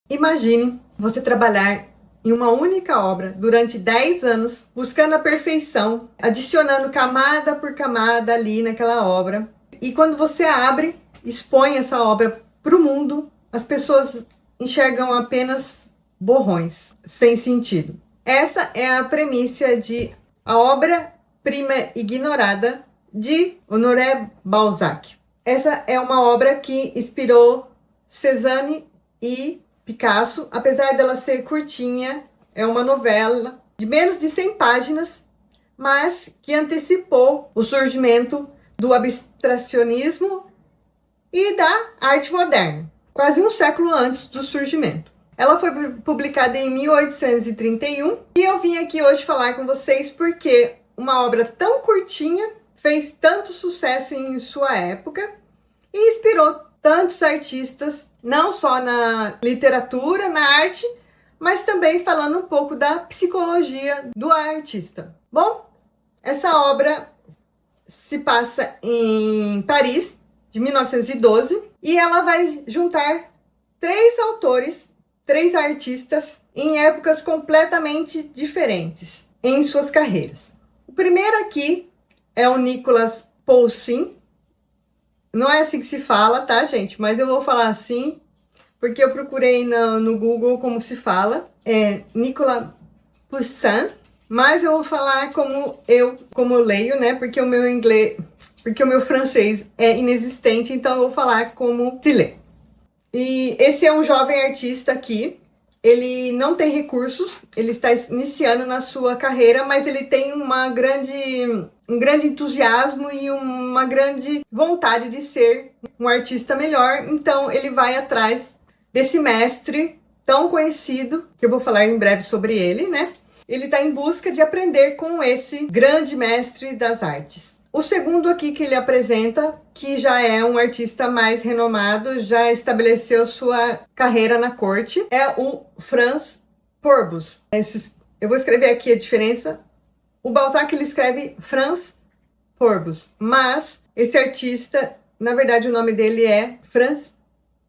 Imagine você trabalhar em uma única obra durante 10 anos, buscando a perfeição, adicionando camada por camada ali naquela obra. E quando você abre, expõe essa obra para o mundo, as pessoas enxergam apenas borrões, sem sentido. Essa é a premissa de A Obra-Prima Ignorada, de Honoré Balzac. Essa é uma obra que inspirou Cézanne e Picasso, apesar dela ser curtinha, é uma novela de menos de 100 páginas, mas que antecipou o surgimento do abstracionismo e da arte moderna, quase um século antes do surgimento. Ela foi publicada em 1831 e eu vim aqui hoje falar com vocês porque uma obra tão curtinha fez tanto sucesso em sua época e inspirou tantos artistas, não só na literatura, na arte, mas também falando um pouco da psicologia do artista. Bom, essa obra se passa em Paris, de 1912, e ela vai juntar 3 autores, 3 artistas, em épocas completamente diferentes em suas carreiras. O primeiro aqui é o Nicolas Poussin. Não é assim que se fala, tá, gente? Mas eu vou falar assim, porque eu procurei no Google como se fala. É Nicolas Poussin, mas eu vou falar como eu leio, né? Porque o meu francês é inexistente, então eu vou falar como se lê. E esse é um jovem artista aqui. Ele não tem recursos, ele está iniciando na sua carreira, mas ele tem um grande entusiasmo e uma grande vontade de ser um artista melhor. Então ele vai atrás desse mestre tão conhecido, que eu vou falar em breve sobre ele, né? Ele está em busca de aprender com esse grande mestre das artes. O segundo aqui que ele apresenta, que já é um artista mais renomado, já estabeleceu sua carreira na corte, é o Franz Pourbus. Eu vou escrever aqui a diferença. O Balzac ele escreve Franz Pourbus, mas esse artista, na verdade o nome dele é Franz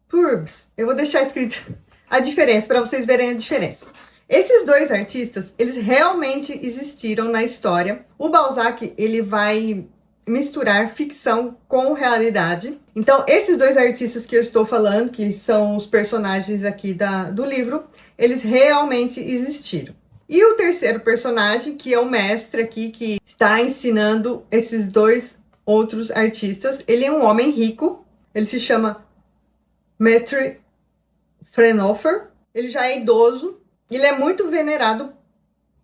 Pourbus. Eu vou deixar escrito a diferença para vocês verem a diferença. Esses 2 artistas, eles realmente existiram na história. O Balzac, ele vai misturar ficção com realidade. Então, esses 2 artistas que eu estou falando, que são os personagens aqui do livro, eles realmente existiram. E o terceiro personagem, que é o mestre aqui, que está ensinando esses 2 outros artistas, ele é um homem rico, ele se chama Maître Fraunhofer, ele já é idoso, ele é muito venerado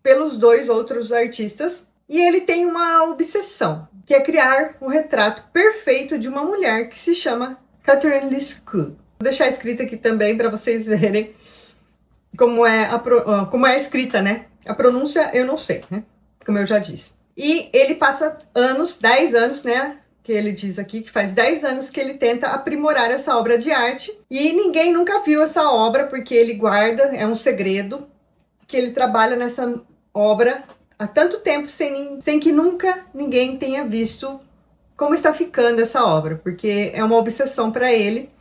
pelos 2 outros artistas e ele tem uma obsessão, que é criar um retrato perfeito de uma mulher que se chama Catherine Lescaut. Vou deixar escrito aqui também para vocês verem como é escrita, né? A pronúncia eu não sei, né? Como eu já disse. E ele passa 10 anos, né? Que ele diz aqui que faz 10 anos que ele tenta aprimorar essa obra de arte e ninguém nunca viu essa obra porque ele guarda, é um segredo, que ele trabalha nessa obra há tanto tempo sem que nunca ninguém tenha visto como está ficando essa obra, porque é uma obsessão para ele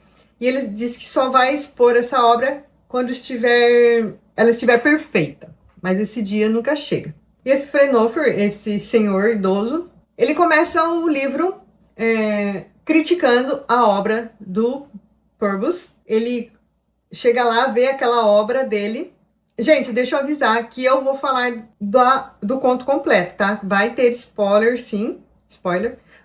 e ele diz que só vai expor essa obra quando ela estiver perfeita, mas esse dia nunca chega. E esse Fraunhofer, esse senhor idoso, ele começa o livro criticando a obra do Pourbus. Ele chega lá, vê aquela obra dele. Gente, deixa eu avisar que eu vou falar do conto completo, tá? Vai ter spoiler, sim.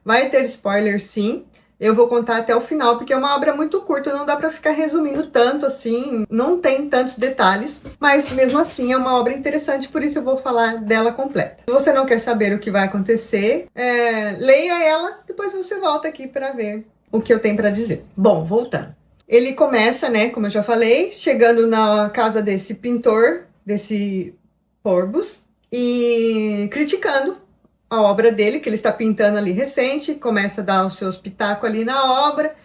Vai ter spoiler, sim. Eu vou contar até o final, porque é uma obra muito curta, não dá pra ficar resumindo tanto assim, não tem tantos detalhes, mas mesmo assim é uma obra interessante, por isso eu vou falar dela completa. Se você não quer saber o que vai acontecer, leia ela, depois você volta aqui pra ver o que eu tenho pra dizer. Bom, voltando. Ele começa, né, como eu já falei, chegando na casa desse pintor, desse Pourbus, e criticando a obra dele, que ele está pintando ali recente, começa a dar os seus pitacos ali na obra,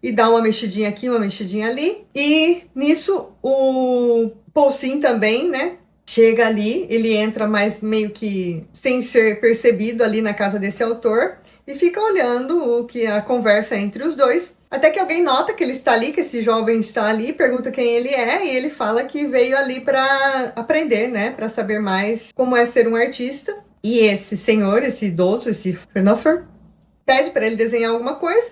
e dá uma mexidinha aqui, uma mexidinha ali, e nisso o Poussin também, né, chega ali, ele entra mais meio que sem ser percebido ali na casa desse autor, e fica olhando a conversa entre os 2, Até que alguém nota que ele está ali, que esse jovem está ali, pergunta quem ele é, e ele fala que veio ali para aprender, né? Para saber mais como é ser um artista. E esse senhor, esse idoso, esse Frenofer, pede para ele desenhar alguma coisa.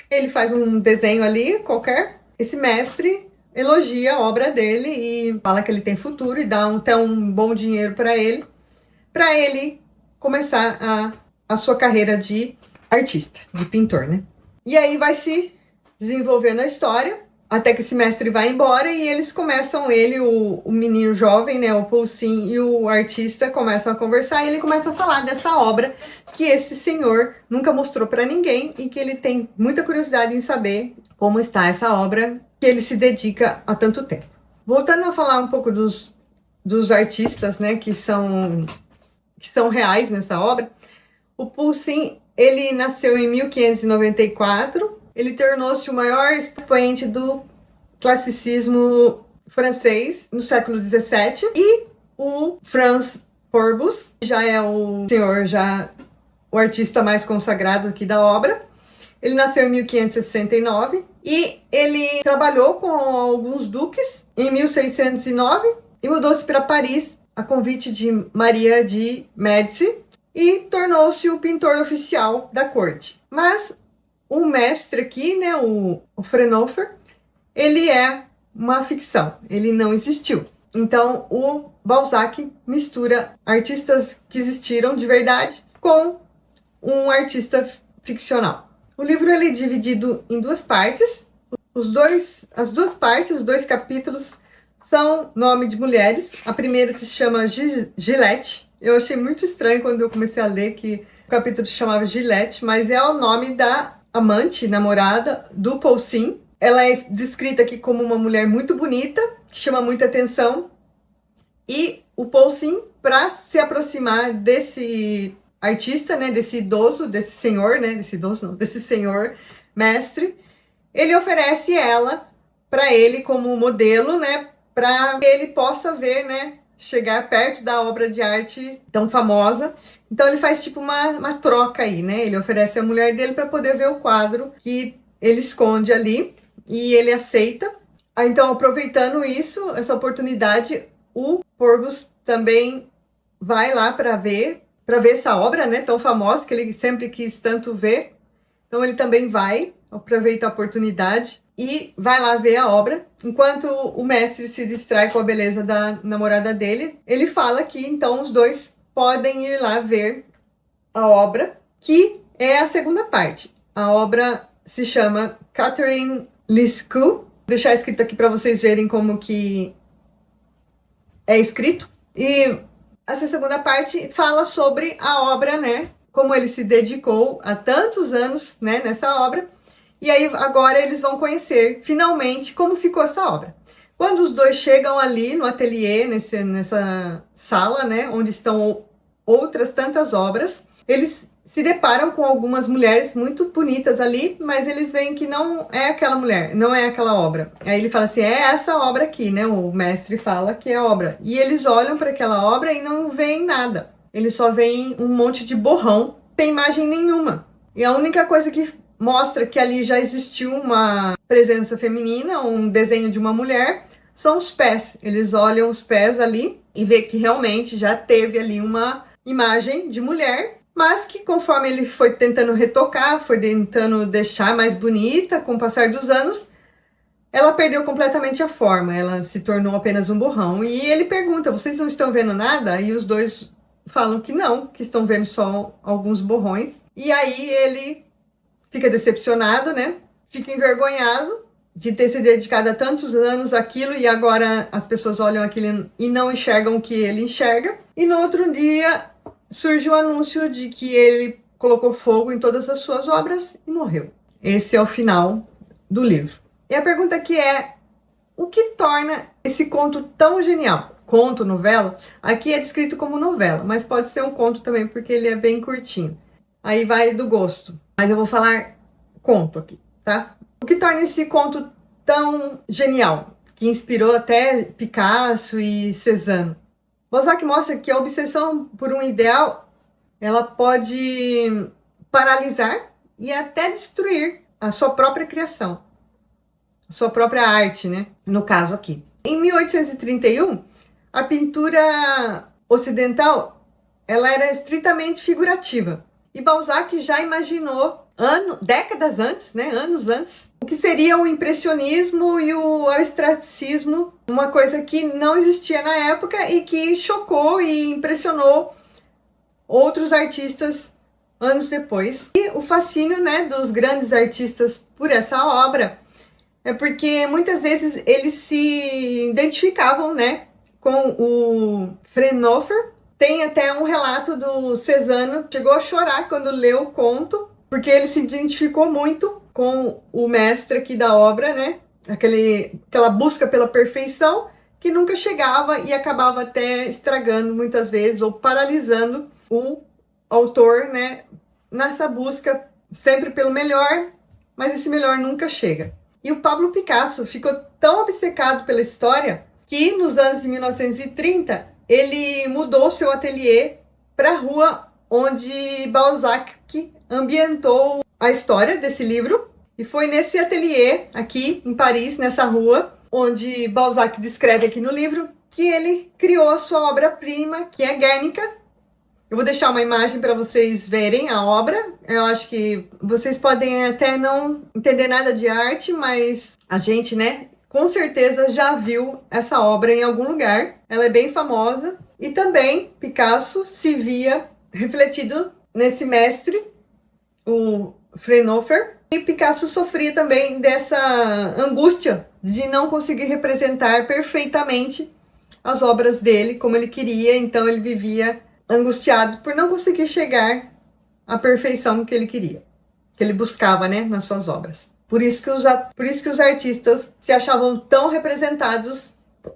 Ele faz um desenho ali, qualquer. Esse mestre elogia a obra dele e fala que ele tem futuro e dá até um bom dinheiro para ele começar a sua carreira de artista, de pintor, né? E aí vai se desenvolvendo a história, até que esse mestre vai embora e eles começam, o menino jovem, né, o Poussin e o artista começam a conversar e ele começa a falar dessa obra que esse senhor nunca mostrou para ninguém e que ele tem muita curiosidade em saber como está essa obra que ele se dedica há tanto tempo. Voltando a falar um pouco dos artistas, né, que são reais nessa obra, o Poussin, ele nasceu em 1594, ele tornou-se o maior expoente do classicismo francês no século XVII, e o Franz Pourbus já é o artista mais consagrado aqui da obra. Ele nasceu em 1569 e ele trabalhou com alguns duques em 1609 e mudou-se para Paris a convite de Maria de Médici e tornou-se o pintor oficial da corte. Mas o mestre aqui, né, o Frenofer, ele é uma ficção, ele não existiu. Então o Balzac mistura artistas que existiram de verdade com um artista ficcional. O livro ele é dividido em duas partes. As duas partes, os dois capítulos, são nome de mulheres. A primeira se chama Gillette. Eu achei muito estranho quando eu comecei a ler que o capítulo se chamava Gillette, mas é o nome da amante, namorada do Poussin. Ela é descrita aqui como uma mulher muito bonita, que chama muita atenção. E o Poussin, para se aproximar desse artista, né, desse idoso, desse senhor, né, desse senhor mestre, ele oferece ela para ele como modelo, né, para que ele possa ver, né, chegar perto da obra de arte tão famosa. Então ele faz tipo uma troca aí, né? Ele oferece a mulher dele para poder ver o quadro que ele esconde ali e ele aceita. Então, aproveitando isso, essa oportunidade, o Pourbus também vai lá para ver essa obra, né, tão famosa que ele sempre quis tanto ver. Então ele também vai, aproveita a oportunidade e vai lá ver a obra. Enquanto o mestre se distrai com a beleza da namorada dele, ele fala que então os dois podem ir lá ver a obra, que é a segunda parte. A obra se chama Catherine Lescaut. Vou deixar escrito aqui para vocês verem como que é escrito. E essa segunda parte fala sobre a obra, né? Como ele se dedicou há tantos anos, né, nessa obra. E aí agora eles vão conhecer finalmente como ficou essa obra. Quando os dois chegam ali no ateliê, nessa sala, né, onde estão outras tantas obras, eles se deparam com algumas mulheres muito bonitas ali, mas eles veem que não é aquela mulher, não é aquela obra. Aí ele fala assim, é essa obra aqui, né? O mestre fala que é a obra. E eles olham para aquela obra e não veem nada. Eles só veem um monte de borrão, sem imagem nenhuma. E a única coisa que mostra que ali já existiu uma presença feminina, um desenho de uma mulher, são os pés. Eles olham os pés ali e vê que realmente já teve ali uma imagem de mulher, mas que conforme ele foi tentando retocar, foi tentando deixar mais bonita, com o passar dos anos, ela perdeu completamente a forma, ela se tornou apenas um borrão. E ele pergunta, vocês não estão vendo nada? E os dois falam que não, que estão vendo só alguns borrões. E aí ele fica decepcionado, né? Fica envergonhado de ter se dedicado há tantos anos àquilo e agora as pessoas olham aquilo e não enxergam o que ele enxerga. E no outro dia surge o anúncio de que ele colocou fogo em todas as suas obras e morreu. Esse é o final do livro. E a pergunta aqui é, o que torna esse conto tão genial? Conto, novela? Aqui é descrito como novela, mas pode ser um conto também, porque ele é bem curtinho. Aí vai do gosto. Mas eu vou falar conto aqui, tá? O que torna esse conto tão genial, que inspirou até Picasso e Cézanne? Balzac mostra que a obsessão por um ideal, ela pode paralisar e até destruir a sua própria criação, a sua própria arte, né? No caso aqui. Em 1831, a pintura ocidental, ela era estritamente figurativa. E Balzac já imaginou, décadas antes, né? Anos antes, o que seria o impressionismo e o abstratismo, uma coisa que não existia na época e que chocou e impressionou outros artistas anos depois. E o fascínio, né, dos grandes artistas por essa obra é porque muitas vezes eles se identificavam, né, com o Fraunhofer. Tem até um relato do Cézanne, chegou a chorar quando leu o conto, porque ele se identificou muito com o mestre aqui da obra, né? Aquela busca pela perfeição que nunca chegava e acabava até estragando muitas vezes ou paralisando o autor, né? Nessa busca sempre pelo melhor, mas esse melhor nunca chega. E o Pablo Picasso ficou tão obcecado pela história que nos anos de 1930 ele mudou seu ateliê para a rua onde Balzac ambientou a história desse livro. E foi nesse ateliê, aqui em Paris, nessa rua, onde Balzac descreve aqui no livro, que ele criou a sua obra-prima, que é Guernica. Eu vou deixar uma imagem para vocês verem a obra. Eu acho que vocês podem até não entender nada de arte, mas a gente, né, com certeza já viu essa obra em algum lugar. Ela é bem famosa. E também Picasso se via refletido nesse mestre, o Fraunhofer. E Picasso sofria também dessa angústia de não conseguir representar perfeitamente as obras dele como ele queria. Então ele vivia angustiado por não conseguir chegar à perfeição que ele queria, que ele buscava, né, nas suas obras. Por isso que os artistas se achavam tão representados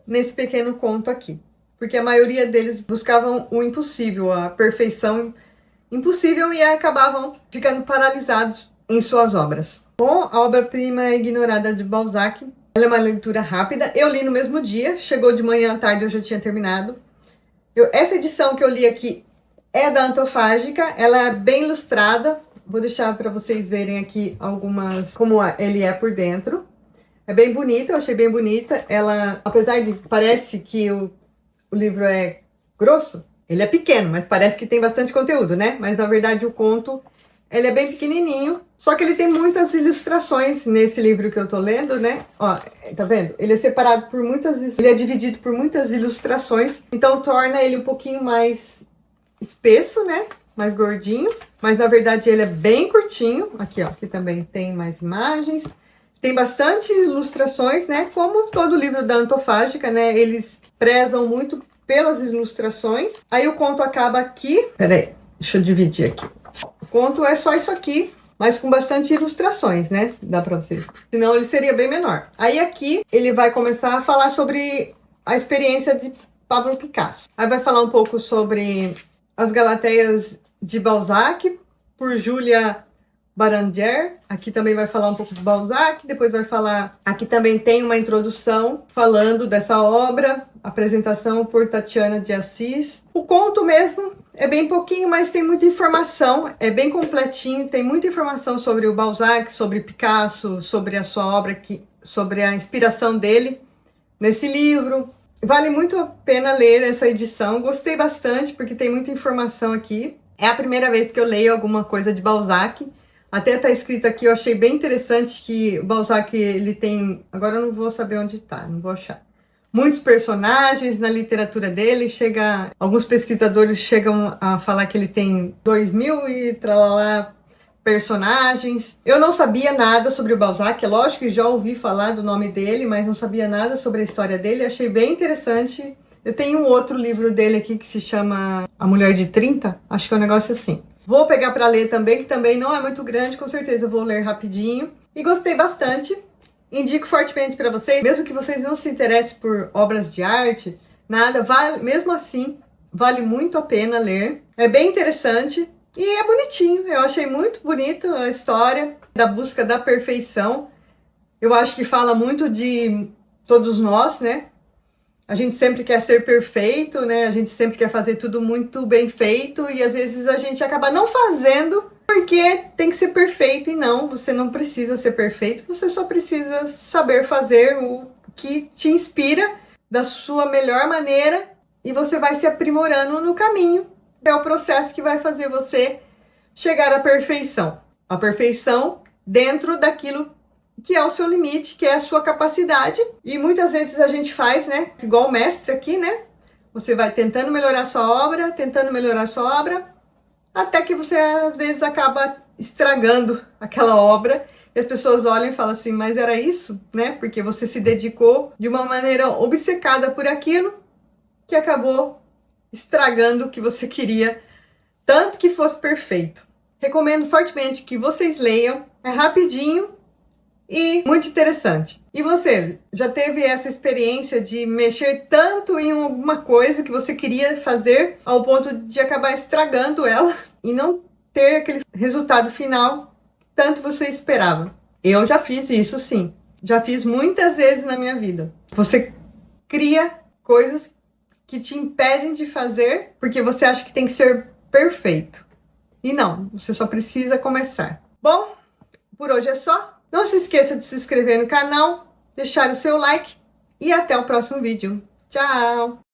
nesse pequeno conto aqui. Porque a maioria deles buscavam o impossível, a perfeição impossível, e acabavam ficando paralisados em suas obras. Bom, a obra-prima ignorada de Balzac, ela é uma leitura rápida. Eu li no mesmo dia, chegou de manhã à tarde, eu já tinha terminado. Essa edição que eu li aqui é da Antofágica, ela é bem ilustrada. Vou deixar para vocês verem aqui algumas, como ele é por dentro. É bem bonita, eu achei bem bonita. Ela, apesar de parece que o livro é grosso, ele é pequeno, mas parece que tem bastante conteúdo, né? Mas na verdade o conto, ele é bem pequenininho, só que ele tem muitas ilustrações nesse livro que eu tô lendo, né? Ó, tá vendo? Ele é separado por ele é dividido por muitas ilustrações, então torna ele um pouquinho mais espesso, né? Mais gordinho, mas na verdade ele é bem curtinho. Aqui, ó, aqui também tem mais imagens. Tem bastante ilustrações, né? Como todo livro da Antofágica, né? Eles prezam muito pelas ilustrações. Aí o conto acaba aqui. Peraí, deixa eu dividir aqui. O conto é só isso aqui, mas com bastante ilustrações, né? Dá pra vocês. Senão ele seria bem menor. Aí aqui ele vai começar a falar sobre a experiência de Pablo Picasso. Aí vai falar um pouco sobre as Galateias de Balzac, por Julia Baranger. Aqui também vai falar um pouco de Balzac, depois vai falar... Aqui também tem uma introdução falando dessa obra, apresentação por Tatiana de Assis. O conto mesmo é bem pouquinho, mas tem muita informação, é bem completinho, tem muita informação sobre o Balzac, sobre Picasso, sobre a sua obra, sobre a inspiração dele nesse livro. Vale muito a pena ler essa edição, gostei bastante porque tem muita informação aqui. É a primeira vez que eu leio alguma coisa de Balzac. Até tá escrito aqui, eu achei bem interessante que o Balzac, ele tem... Agora eu não vou saber onde tá, não vou achar. Muitos personagens na literatura dele, alguns pesquisadores chegam a falar que ele tem 2000 e tralalá personagens. Eu não sabia nada sobre o Balzac, é lógico que já ouvi falar do nome dele, mas não sabia nada sobre a história dele, achei bem interessante. Eu tenho um outro livro dele aqui que se chama A Mulher de 30, acho que é um negócio assim. Vou pegar para ler também, que também não é muito grande, com certeza vou ler rapidinho. E gostei bastante. Indico fortemente para vocês, mesmo que vocês não se interessem por obras de arte, nada, mesmo assim, vale muito a pena ler. É bem interessante e é bonitinho. Eu achei muito bonito a história da busca da perfeição. Eu acho que fala muito de todos nós, né? A gente sempre quer ser perfeito, né? A gente sempre quer fazer tudo muito bem feito e às vezes a gente acaba não fazendo Porque tem que ser perfeito e não, você não precisa ser perfeito, você só precisa saber fazer o que te inspira da sua melhor maneira e você vai se aprimorando no caminho. É o processo que vai fazer você chegar à perfeição. A perfeição dentro daquilo que é o seu limite, que é a sua capacidade. E muitas vezes a gente faz, né? Igual o mestre aqui, né? Você vai tentando melhorar sua obra, até que você às vezes acaba estragando aquela obra. E as pessoas olham e falam assim, mas era isso, né? Porque você se dedicou de uma maneira obcecada por aquilo, que acabou estragando o que você queria, tanto que fosse perfeito. Recomendo fortemente que vocês leiam, é rapidinho e muito interessante. E você, já teve essa experiência de mexer tanto em alguma coisa que você queria fazer ao ponto de acabar estragando ela e não ter aquele resultado final que tanto você esperava? Eu já fiz isso, sim. Já fiz muitas vezes na minha vida. Você cria coisas que te impedem de fazer porque você acha que tem que ser perfeito. E não, você só precisa começar. Bom, por hoje é só. Não se esqueça de se inscrever no canal, deixar o seu like e até o próximo vídeo. Tchau!